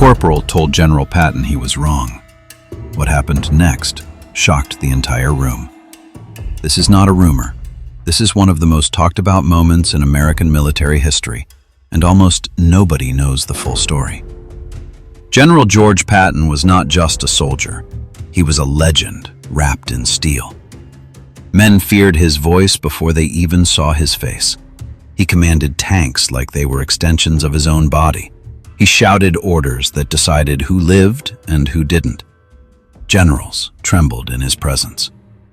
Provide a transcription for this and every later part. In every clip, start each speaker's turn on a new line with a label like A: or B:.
A: Corporal told General Patton he was wrong. What happened next shocked the entire room. This is not a rumor. This is one of the most talked about moments in American military history, and almost nobody knows the full story. General George Patton was not just a soldier. He was a legend wrapped in steel. Men feared his voice before they even saw his face. He commanded tanks like they were extensions of his own body. He shouted orders that decided who lived and who didn't. Generals trembled in his presence.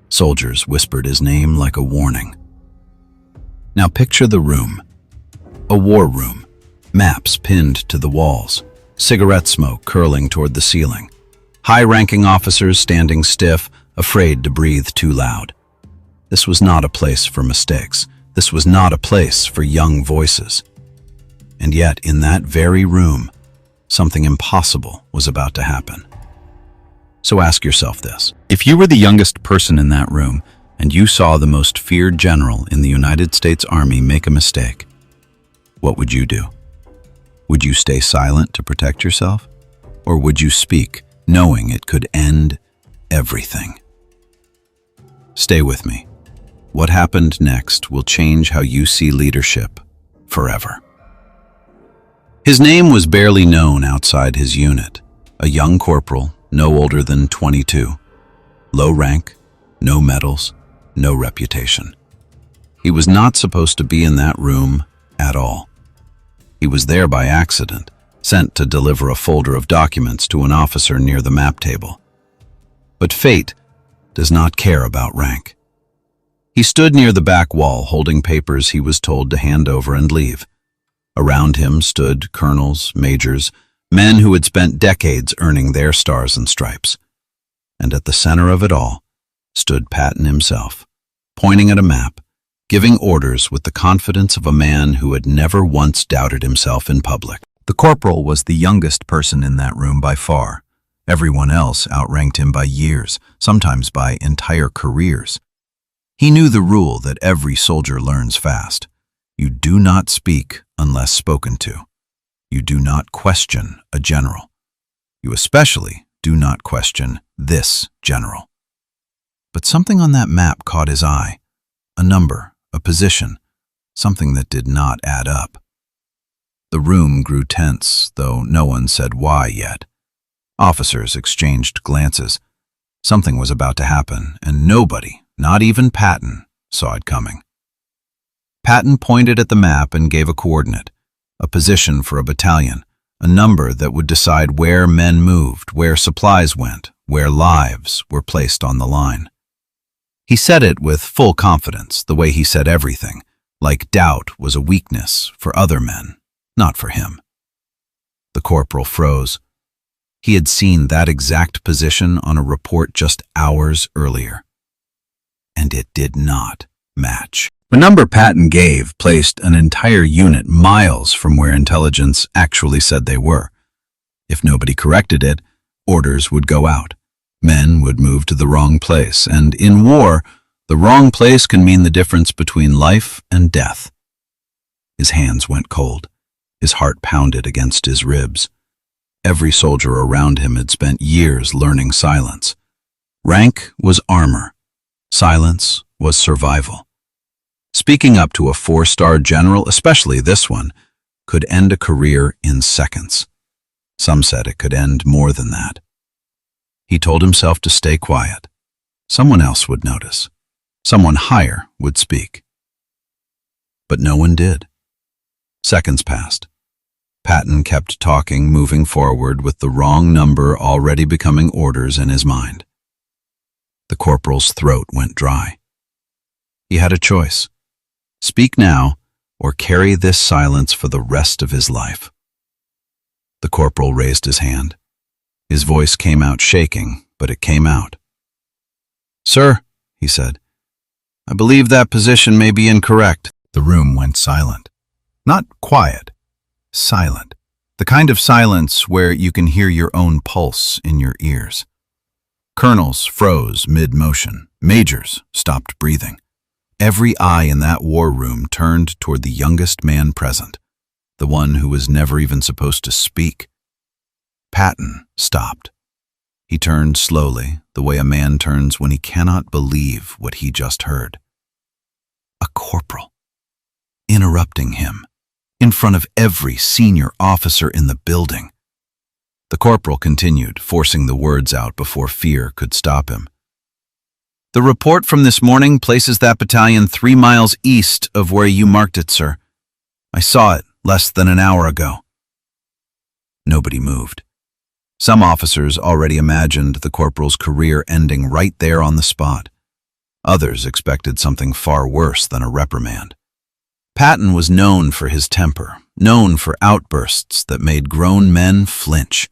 A: Soldiers whispered his name like a warning. Now picture the room. A war room. Maps pinned to the walls. Cigarette smoke curling toward the ceiling. High-ranking officers standing stiff, afraid to breathe too loud. This was not a place for mistakes. This was not a place for young voices. And yet, in that very room, something impossible was about to happen. So ask yourself this. If you were the youngest person in that room, and you saw the most feared general in the United States Army make a mistake, what would you do? Would you stay silent to protect yourself? Or would you speak, knowing it could end everything? Stay with me. What happened next will change how you see leadership forever. His name was barely known outside his unit. A young corporal, no older than 22. Low rank, no medals, no reputation. He was not supposed to be in that room at all. He was there by accident, sent to deliver a folder of documents to an officer near the map table. But fate does not care about rank. He stood near the back wall, holding papers he was told to hand over and leave. Around him stood colonels, majors, men who had spent decades earning their stars and stripes. And at the center of it all stood Patton himself, pointing at a map, giving orders with the confidence of a man who had never once doubted himself in public. The corporal was the youngest person in that room by far. Everyone else outranked him by years, sometimes by entire careers. He knew the rule that every soldier learns fast. You do not speak unless spoken to. You do not question a general. You especially do not question this general. But something on that map caught his eye. A number, a position, something that did not add up. The room grew tense, though no one said why yet. Officers exchanged glances. Something was about to happen, and nobody, not even Patton, saw it coming. Patton pointed at the map and gave a coordinate, a position for a battalion, a number that would decide where men moved, where supplies went, where lives were placed on the line. He said it with full confidence, the way he said everything, like doubt was a weakness for other men, not for him. The corporal froze. He had seen that exact position on a report just hours earlier. And it did not match. The number Patton gave placed an entire unit miles from where intelligence actually said they were. If nobody corrected it, orders would go out. Men would move to the wrong place, and in war, the wrong place can mean the difference between life and death. His hands went cold. His heart pounded against his ribs. Every soldier around him had spent years learning silence. Rank was armor. Silence was survival. Speaking up to a 4-star general, especially this one, could end a career in seconds. Some said it could end more than that. He told himself to stay quiet. Someone else would notice. Someone higher would speak. But no one did. Seconds passed. Patton kept talking, moving forward with the wrong number already becoming orders in his mind. The corporal's throat went dry. He had a choice. Speak now, or carry this silence for the rest of his life. The corporal raised his hand. His voice came out shaking, but it came out. "Sir," he said, "I believe that position may be incorrect." The room went silent. Not quiet, silent. The kind of silence where you can hear your own pulse in your ears. Colonels froze mid-motion. Majors stopped breathing. Every eye in that war room turned toward the youngest man present, the one who was never even supposed to speak. Patton stopped. He turned slowly, the way a man turns when he cannot believe what he just heard. A corporal, interrupting him, in front of every senior officer in the building. The corporal continued, forcing the words out before fear could stop him. "The report from this morning places that battalion 3 miles east of where you marked it, sir. I saw it less than an hour ago." Nobody moved. Some officers already imagined the corporal's career ending right there on the spot. Others expected something far worse than a reprimand. Patton was known for his temper, known for outbursts that made grown men flinch.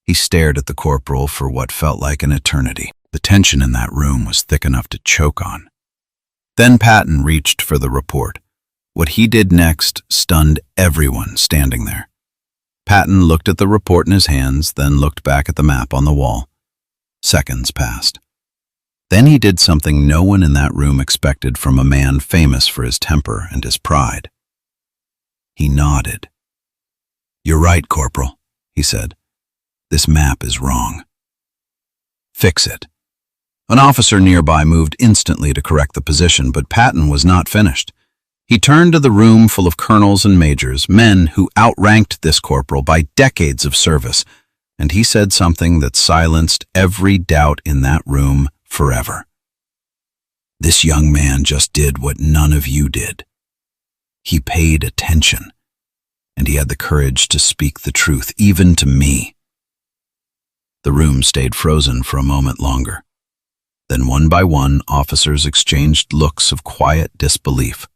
A: He stared at the corporal for what felt like an eternity. The tension in that room was thick enough to choke on. Then Patton reached for the report. What he did next stunned everyone standing there. Patton looked at the report in his hands, then looked back at the map on the wall. Seconds passed. Then he did something no one in that room expected from a man famous for his temper and his pride. He nodded. "You're right, Corporal," he said. "This map is wrong. Fix it." An officer nearby moved instantly to correct the position, but Patton was not finished. He turned to the room full of colonels and majors, men who outranked this corporal by decades of service, and he said something that silenced every doubt in that room forever. "This young man just did what none of you did. He paid attention, and he had the courage to speak the truth, even to me." The room stayed frozen for a moment longer. Then one by one, officers exchanged looks of quiet disbelief.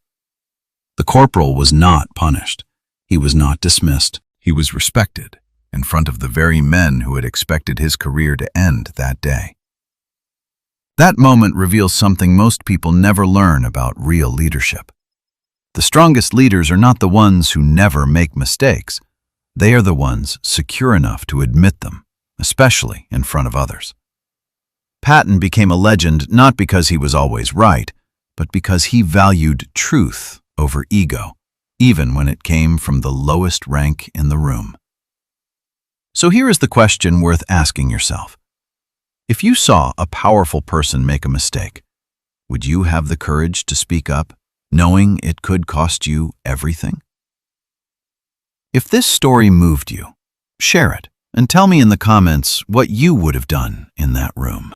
A: The corporal was not punished. He was not dismissed. He was respected in front of the very men who had expected his career to end that day. That moment reveals something most people never learn about real leadership. The strongest leaders are not the ones who never make mistakes. They are the ones secure enough to admit them, especially in front of others. Patton became a legend not because he was always right, but because he valued truth over ego, even when it came from the lowest rank in the room. So here is the question worth asking yourself. If you saw a powerful person make a mistake, would you have the courage to speak up, knowing it could cost you everything? If this story moved you, share it and tell me in the comments what you would have done in that room.